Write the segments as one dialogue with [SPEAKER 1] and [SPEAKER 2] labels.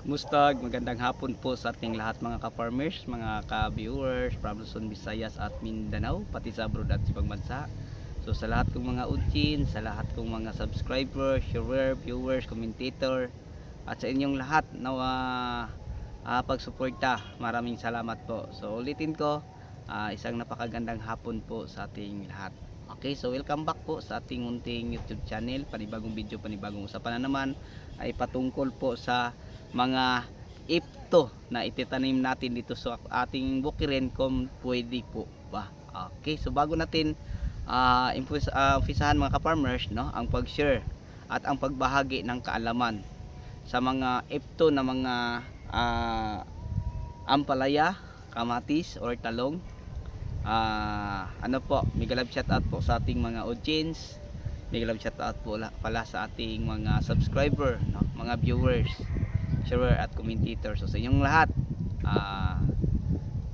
[SPEAKER 1] Kumusta? Magandang hapon po sa ating lahat mga ka-farmers, mga ka-viewers from Luzon, Visayas at Mindanao, pati sa abroad at sa ibang bansa. So sa lahat kong mga audience, sa lahat kong mga subscribers, sharer, viewers, commentator, at sa inyong lahat na pagsuporta, maraming salamat po. So ulitin ko, isang napakagandang hapon po sa ating lahat. Okay, so welcome back po sa ating munting YouTube channel. Panibagong video, panibagong usapan na naman ay patungkol po sa mga ipto na ititanim natin dito sa ating bukirin kung pwede po ba. Okay, so bago natin umpisahan mga ka-farmers, no, ang pag-share at ang pagbahagi ng kaalaman sa mga ipto na mga ampalaya, kamatis or talong. Ano po, mega love shout out po sa ating mga audience, mega love shout out po pala sa ating mga subscriber, no, mga viewers, sharer at commentator. So sa inyong lahat,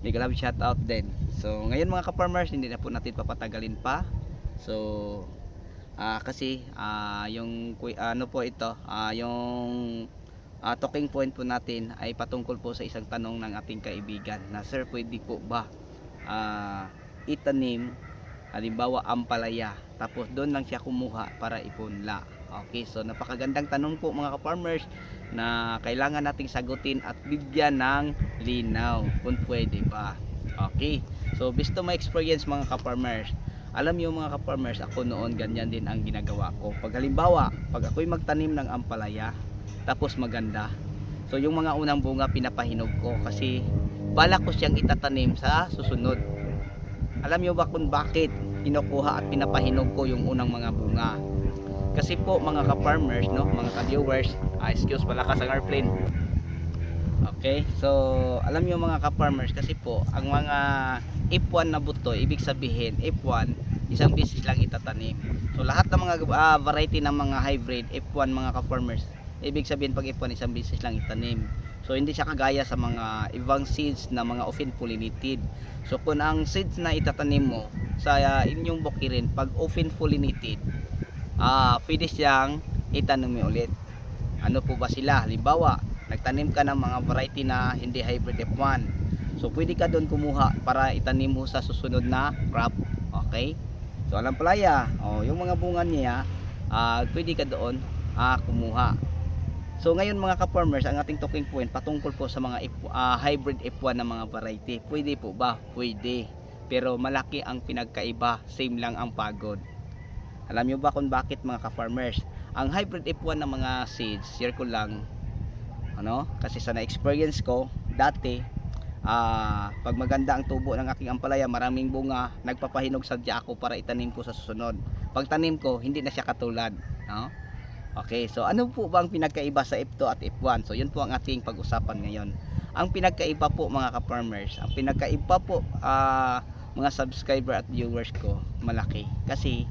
[SPEAKER 1] mega love shout out din. So ngayon mga ka-farmers, hindi na po natin papatagalin pa. So kasi yung ano po ito, yung talking point po natin ay patungkol po sa isang tanong ng ating kaibigan na, sir, pwede po ba itanim halimbawa ampalaya tapos doon lang siya kumuha para ipunla? Okay, so napakagandang tanong po mga ka-farmers na kailangan nating sagutin at bigyan ng linaw kung pwede ba. Okay, so based on my experience mga ka-farmers, alam niyo mga ka-farmers, ako noon ganyan din ang ginagawa ko. Pag halimbawa, pag ako'y magtanim ng ampalaya tapos maganda, so yung mga unang bunga pinapahinog ko kasi balak ko siyang itatanim sa susunod. Alam niyo ba kung bakit kinukuha at pinapahinog ko yung unang mga bunga? Kasi po mga ka-farmers, no, mga ka-viewers, excuse palakas ang airplane. Okay, so alam niyo mga ka-farmers, kasi po ang mga F1 na buto, ibig sabihin F1 isang beses lang itatanim. So lahat ng mga variety ng mga hybrid F1 mga ka-farmers, ibig sabihin pag F1 isang beses lang itanim. So hindi siya kagaya sa mga ibang seeds na mga often pollinated. So kung ang seeds na itatanim mo sa inyong bukirin pag often pollinated, pwede siyang itanim ulit. Ano po ba sila? Halimbawa, nagtanim ka ng mga variety na hindi hybrid F1. So pwede ka doon kumuha para itanim mo sa susunod na crop. Okay? So alam palaya, yung mga bunga niya, pwede ka doon kumuha. So ngayon mga ka-farmers, ang ating talking point patungkol po sa mga hybrid F1 na mga variety. Pwede po ba? Pwede. Pero malaki ang pinagkaiba, same lang ang pagod. Alam niyo ba kung bakit mga ka-farmers? Ang hybrid F1 na mga seeds, share ko lang, ano, kasi sa na-experience ko dati, pag maganda ang tubo ng aking ampalaya, maraming bunga, nagpapahinog sadya ako para itanim ko sa susunod. Pag tanim ko, hindi na siya katulad, no? Okay, so ano po ba ang pinagkaiba sa F2 at F1? So yun po ang ating pag-usapan ngayon. Ang pinagkaiba po mga ka-farmers, ang pinagkaiba po mga subscriber at viewers ko, malaki. Kasi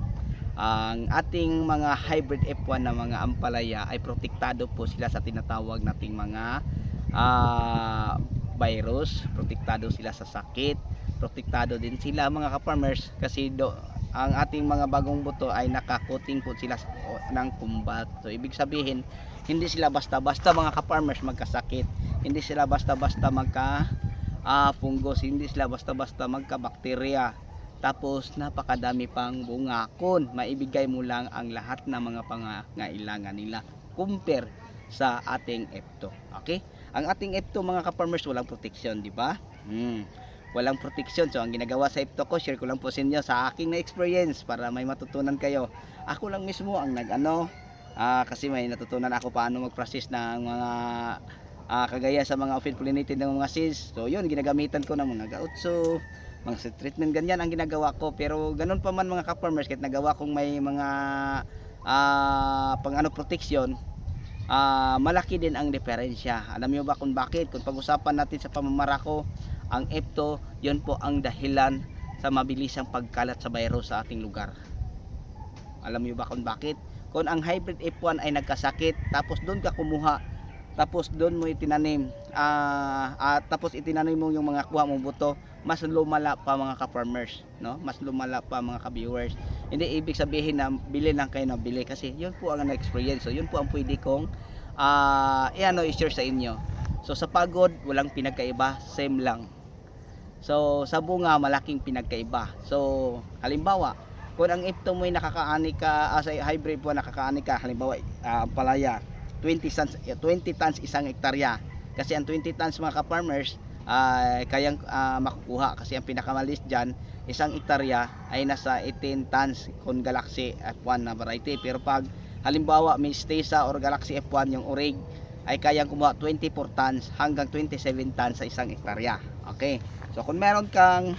[SPEAKER 1] ang ating mga hybrid F1 na mga ampalaya ay protektado po sila sa tinatawag nating mga virus, protektado sila sa sakit, protektado din sila mga ka-farmers kasi ang ating mga bagong buto ay nakakoting po sila ng kumbat. So ibig sabihin, hindi sila basta-basta mga ka-farmers magkasakit, hindi sila basta-basta magka fungus, hindi sila basta-basta magka-bakterya. Tapos napakadami pang bunga kung maibigay mo lang ang lahat ng mga pangangailangan nila compare sa ating F2. Okay? Ang ating F2 mga ka-farmers walang protection, di ba? Walang protection. So ang ginagawa sa F2 ko, share ko lang po sa inyo sa aking na-experience para may matutunan kayo. Ako lang mismo ang kasi may natutunan ako paano mag-process ng mga kagaya sa mga often pollinated ng mga seeds. So yun, ginagamitan ko ng mga gautso, mga seed treatment, ganyan ang ginagawa ko. Pero ganun pa man mga ka-farmers, kahit nagawa kong may mga protection, malaki din ang diferensya. Alam niyo ba kung bakit? Kung pag-usapan natin sa pamamarako, ang F2, yun po ang dahilan sa mabilisang pagkalat sa virus sa ating lugar. Alam niyo ba kung bakit? Kung ang hybrid F1 ay nagkasakit, tapos doon ka kumuha, tapos doon mo itinanim, tapos itinanim mo yung mga kuha mong buto, mas lumala pa mga ka-farmers, no? Mas lumala pa mga ka-viewers. Hindi ibig sabihin na bili lang kayo na bili, kasi yun po ang na-experience. So yun po ang pwede kong i-share sa inyo. So sa pagod, walang pinagkaiba, same lang. So sa bunga, malaking pinagkaiba. So halimbawa, kung ang ipto mo ay nakakaani ka, sa hybrid po nakakaani ka, halimbawa palaya, 20 tons isang hektarya. Kasi ang 20 tons mga ka-farmers ay kayang makukuha kasi ang pinakamalis dyan isang hektarya ay nasa 18 tons kung Galaxy F1 na variety. Pero pag halimbawa may Stesa or Galaxy F1 yung Orig ay kayang kumuha 24 tons hanggang 27 tons sa isang hektarya. Okay, so kung meron kang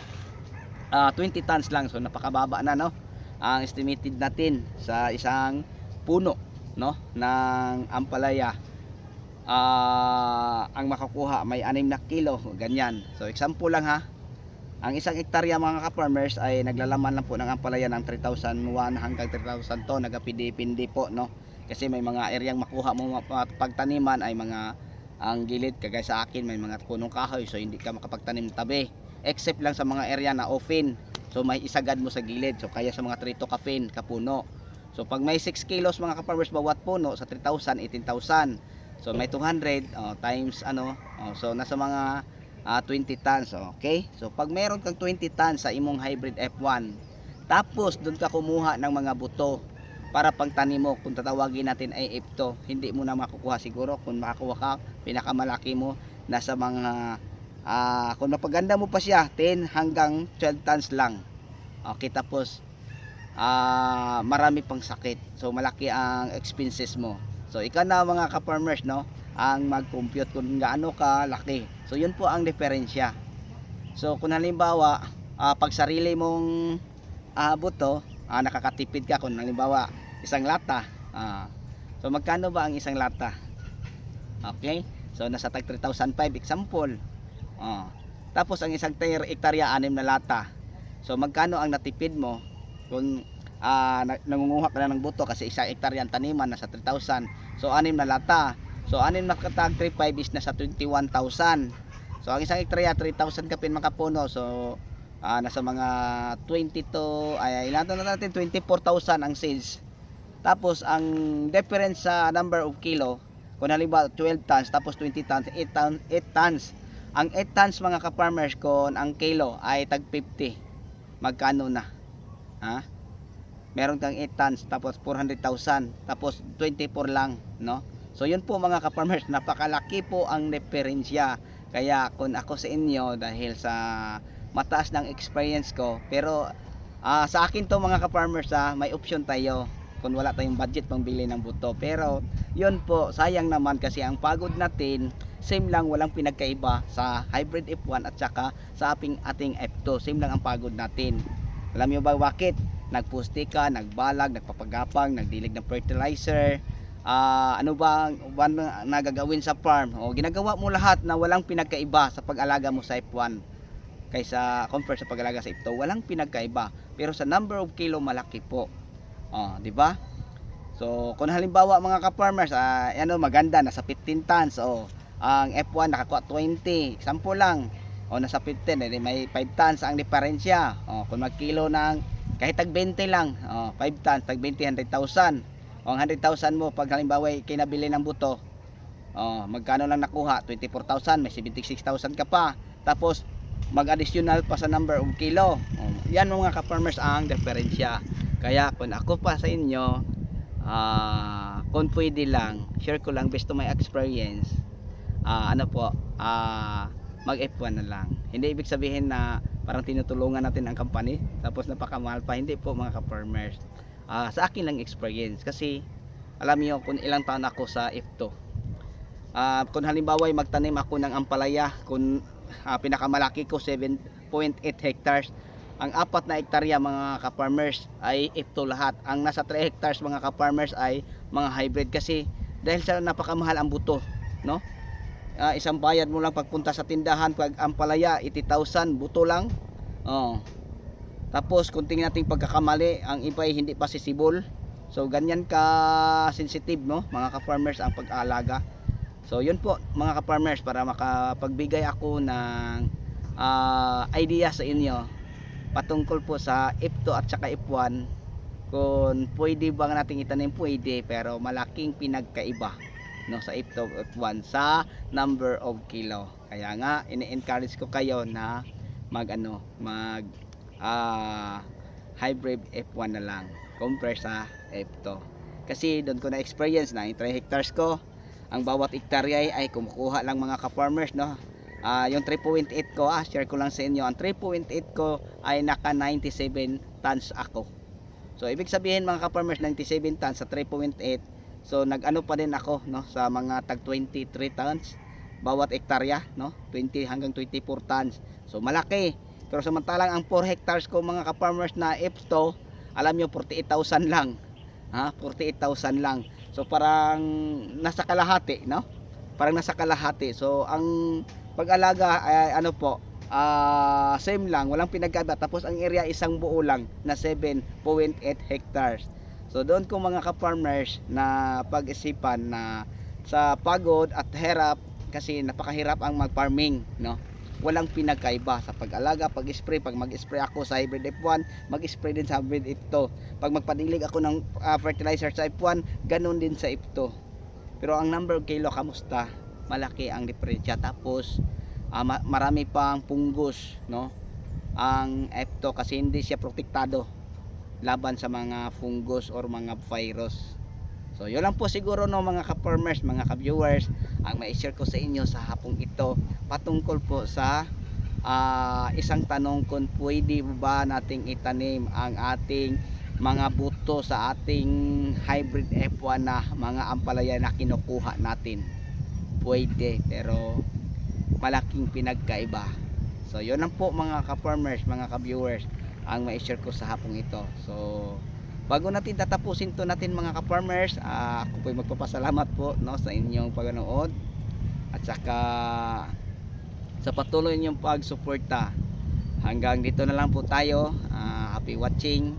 [SPEAKER 1] 20 tons lang, so napakababa na, no, ang estimated natin sa isang puno, no, ng ampalaya. Ang makukuha may 6 na kilo, ganyan. So example lang ha, ang isang hektarya mga ka-farmers ay naglalaman lang po ng ampalaya ng 3,001 hanggang 3,000 to, nagapindi-pindi po, no, kasi may mga areang makuha mo pagtaniman ay mga ang gilid, kagaya sa akin may mga punong kahoy, so hindi ka makapagtanim tabi, except lang sa mga area na open, so may isagad mo sa gilid, so kaya sa mga 3 to kapuno. So pag may 6 kilos mga ka-farmers bawat puno sa 3,000, 18,000. So may 200 times so nasa mga 20 tons. Okay? So pag meron kang 20 tons sa imong hybrid F1, tapos doon ka kumuha ng mga buto para pangtanim mo, kung tatawagin natin ay ipto, hindi mo na makukuha siguro. Kung makakuha ka, pinakamalaki mo nasa mga kung mapaganda mo pa siya 10 hanggang 12 tons lang. Okay, tapos marami pang sakit, so malaki ang expenses mo. So ikaw na mga ka-farmers, no, ang mag-compute kung gaano ka laki. So yun po ang diferensya. So kung halimbawa pag sarili mong buto, nakakatipid ka. Kung halimbawa isang lata, so magkano ba ang isang lata? Okay, so nasa tag 3,005 example. Tapos ang isang hektarya 6 na lata, so magkano ang natipid mo kung nangunguha ka na ng buto, kasi isang hektarya ang taniman nasa 3,000, so 6 na lata, so 6 na katag 3,500 is nasa 21,000. So ang isang hektarya 3,000 kapin makapuno, so nasa mga 22 ay ilan na natin, 24,000 ang sales. Tapos ang difference sa number of kilo, kung halimbawa 12 tons tapos 20 tons, 8 tons. Ang 8 tons mga ka-farmers, kung ang kilo ay tag 50, magkano na? Meron kang 8 tons tapos 400,000 tapos 24 lang, no? So yun po mga ka-farmers, napakalaki po ang diferensya. Kaya kung ako sa inyo, dahil sa mataas ng experience ko, pero sa akin to mga ka-farmers, may option tayo kung wala tayong budget pambili ng buto. Pero yun po, sayang naman kasi ang pagod natin same lang, walang pinagkaiba sa hybrid F1 at saka sa ating F2. Same lang ang pagod natin. Alam niyo ba bakit? Nagpusti ka, nagbalag, nagpapagapang, nagdilig ng fertilizer, ano ba nagagawin sa farm, ginagawa mo lahat na walang pinagkaiba sa pag-alaga mo sa F1 kaysa compare sa pag-alaga sa F2. Walang pinagkaiba, pero sa number of kilo malaki po, di ba? So kung halimbawa mga ka-farmers, maganda nasa 15 tons, ang F1 nakakuha 20, example lang, nasa 15, may 5 tons ang diferensya. Kung magkilo ng kahit tag 20 lang, 5 tons, tag 20, 100,000. Ang 100,000 mo, pag halimbawa kinabili ng buto, magkano lang nakuha? 24,000, may 76,000 ka pa. Tapos mag-additional pa sa number of kilo. Yan mga ka-farmers ang diferensya. Kaya kung ako pa sa inyo, kung pwede lang, share ko lang based to my experience, mag F1 na lang. Hindi ibig sabihin na parang tinutulungan natin ang company tapos napakamahal pa, hindi po mga ka-farmers. Sa akin lang experience, kasi alam niyo kung ilang taon ako sa F2. Kung halimbawa ay magtanim ako ng ampalaya, kung pinakamalaki ko 7.8 hectares, ang 4 na hektarya mga ka-farmers ay F2 lahat. Ang nasa 3 hectares mga ka-farmers ay mga hybrid, kasi dahil sa napakamahal ang buto, no? Isang bayad mo lang pagpunta sa tindahan, pag ampalaya 80,000 buto lang. Tapos kung tingnan natin pagkakamali, ang iba ay hindi pa sisibol. So ganyan ka sensitive, no, mga ka-farmers, ang pag-aalaga. So yun po mga ka-farmers, para makapagbigay ako ng idea sa inyo patungkol po sa F2 at saka F1. Kung pwede bang nating itanim, pwede, pero malaking pinagkaiba. no, sa F2 F1 sa number of kilo. Kaya nga ini-encourage ko kayo na mag hybrid F1 na lang compare sa F2. Kasi doon ko na experience na 3 hectares ko, ang bawat hektarya ay kumukuha lang mga ka-farmers, no. Yung 3.8 ko, share ko lang sa inyo, ang 3.8 ko ay naka 97 tons ako. So ibig sabihin mga ka-farmers, 97 tons sa 3.8. So nag-ano pa din ako, no, sa mga tag 23 tons bawat hektarya, no, 20 hanggang 24 tons. So malaki. Pero samantalang ang 4 hectares ko mga ka-farmers na F2, alam nyo 48,000 lang. 48,000 lang. So parang nasa kalahati, no? Parang nasa kalahati. So ang pag-alaga ay same lang, walang pinagkaiba. Tapos ang area isang buo lang na 7.8 hectares. So doon ko mga ka-farmers na pag-isipan na sa pagod at hirap, kasi napakahirap ang mag-farming, no? Walang pinagkaiba sa pag-alaga, pag-spray. Pag mag-spray ako sa hybrid F1, mag-spray din sa hybrid F2. Pag magpadilig ako ng fertilizer sa F1, ganun din sa F2. Pero ang number of kilo, kamusta? Malaki ang diferensya. Tapos marami pang punggos, no, ang F2 kasi hindi siya protektado laban sa mga fungus or mga virus. So yun lang po siguro, no, mga ka-farmers, mga ka-viewers, ang mai-share ko sa inyo sa hapong ito patungkol po sa isang tanong kung pwede ba nating itanim ang ating mga buto sa ating hybrid F1 na mga ampalaya na kinukuha natin. Pwede, pero malaking pinagkaiba. So yun lang po mga ka-farmers, mga ka-viewers, ang mai-share ko sa hapong ito. So bago natin tatapusin to natin mga ka-farmers, ako po ay magpapasalamat po, no, sa inyong paganood at saka sa patuloy ninyong pagsuporta. Hanggang dito na lang po tayo. Happy watching.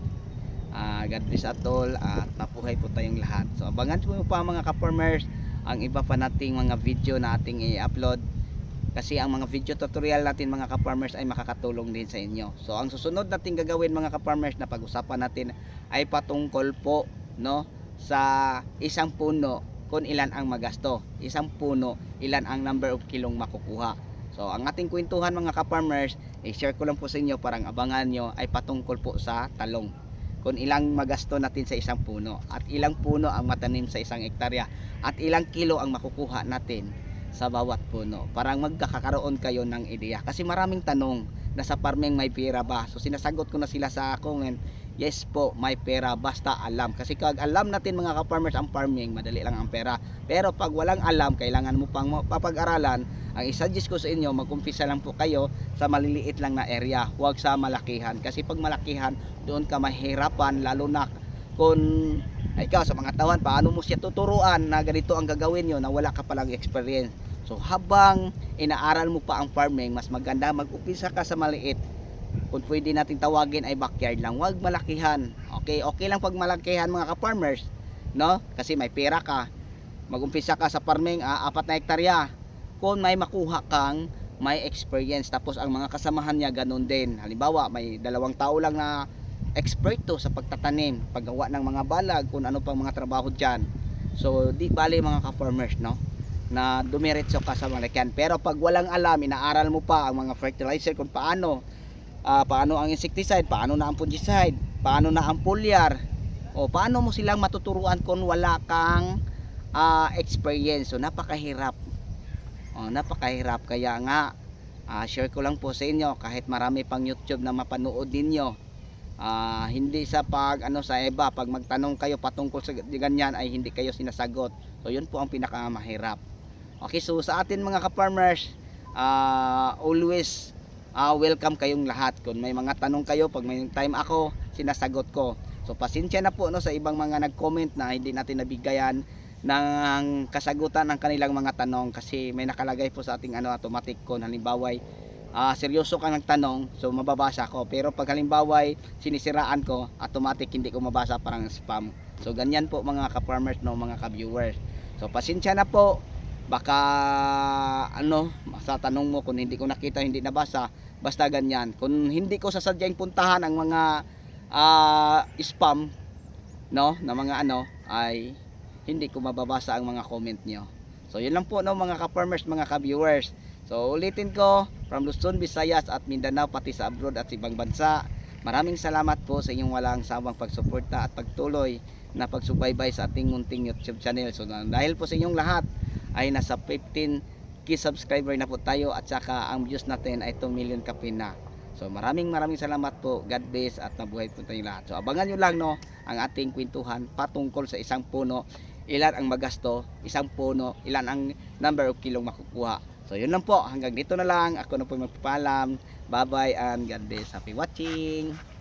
[SPEAKER 1] God bless at all, at mabuhay po tayong lahat. So abangan po pa mga ka-farmers ang iba pa nating mga video na ating i-upload, kasi ang mga video tutorial natin mga ka-farmers ay makakatulong din sa inyo. So ang susunod natin gagawin mga ka-farmers na pag-usapan natin ay patungkol po, no, sa isang puno kung ilan ang magasto, isang puno ilan ang number of kilong makukuha. So ang ating kwentuhan mga ka-farmers, i-share ko lang po sa inyo, parang abangan nyo, ay patungkol po sa talong, kung ilang magasto natin sa isang puno, at ilang puno ang matanim sa isang hektarya, at ilang kilo ang makukuha natin sa bawat puno. Parang magkakaroon kayo ng ideya, kasi maraming tanong na sa farming may pera ba. So sinasagot ko na sila sa comment, yes po, may pera basta alam. Kasi kag alam natin mga ka-farmers ang farming, madali lang ang pera. Pero pag walang alam, kailangan mo pang papag-aralan. Ang isa-suggest ko sa inyo, mag-umpisa lang po kayo sa maliliit lang na area, huwag sa malakihan. Kasi pag malakihan, doon ka mahirapan, lalo na kung ikaw sa mga tawan, paano mo siya tuturuan na ganito ang gagawin nyo na wala ka palang experience. So habang inaaral mo pa ang farming, mas maganda mag-umpisa ka sa maliit. Kung pwede nating tawagin ay backyard lang, huwag malakihan. Okay lang pag malakihan mga ka-farmers, no? Kasi may pera ka. Mag-umpisa ka sa farming, 4 na hektarya. Kung may makuha kang may experience, tapos ang mga kasamahan niya ganun din. Halimbawa, may 2 tao lang na eksperto sa pagtatanim, paggawa ng mga balag, kung ano pang mga trabaho dyan. So di bali mga ka-farmers, no, na dumiretso ka sa malakihan. Pero pag walang alam, inaaral mo pa ang mga fertilizer, kung paano ang insecticide, paano na ang fungicide, paano na ang foliar, o paano mo silang matuturuan kung wala kang experience. So napakahirap. Napakahirap. Kaya nga share ko lang po sa inyo, kahit marami pang YouTube na mapanood ninyo, hindi sa sa iba, pag magtanong kayo patungkol sa ganyan ay hindi kayo sinasagot. So yun po ang pinakamahirap. Okay, so sa atin mga ka-farmers, always welcome kayong lahat. Kung may mga tanong kayo, pag may time ako, sinasagot ko. So pasensya na po, no, sa ibang mga nag-comment na hindi natin nabigayan ng kasagutan ng kanilang mga tanong, kasi may nakalagay po sa ating automatic, kung halimbawa seryoso kang nagtanong, so mababasa ko. Pero pag halimbawa sinisiraan ko, automatic hindi ko mabasa, parang spam. So ganyan po mga ka-farmers, no, mga ka-viewers. So pasensya na po, baka sa tanong mo, kung hindi ko nakita, hindi nabasa, basta ganyan. Kung hindi ko sasadyang puntahan ang mga spam, no, na mga ay hindi ko mababasa ang mga comment nyo. So yun lang po no mga ka-farmers, mga ka-viewers. So ulitin ko, from Luzon, Visayas at Mindanao pati sa abroad at sa ibang bansa. Maraming salamat po sa inyong walang sawang pagsuporta at pagtuloy na pagsubaybay sa ating munting YouTube channel. So dahil po sa inyong lahat ay nasa 15k subscriber na po tayo at saka ang views natin ay 2 million kapin na. So maraming salamat po. God bless at mabuhay po tayong lahat. So abangan nyo lang no ang ating kwentuhan patungkol sa isang puno. Ilan ang magasto, isang puno, ilan ang number of kilong makukuha. So yun lang po, hanggang dito na lang. Ako na po magpapaalam. Bye bye and God bless. Happy watching.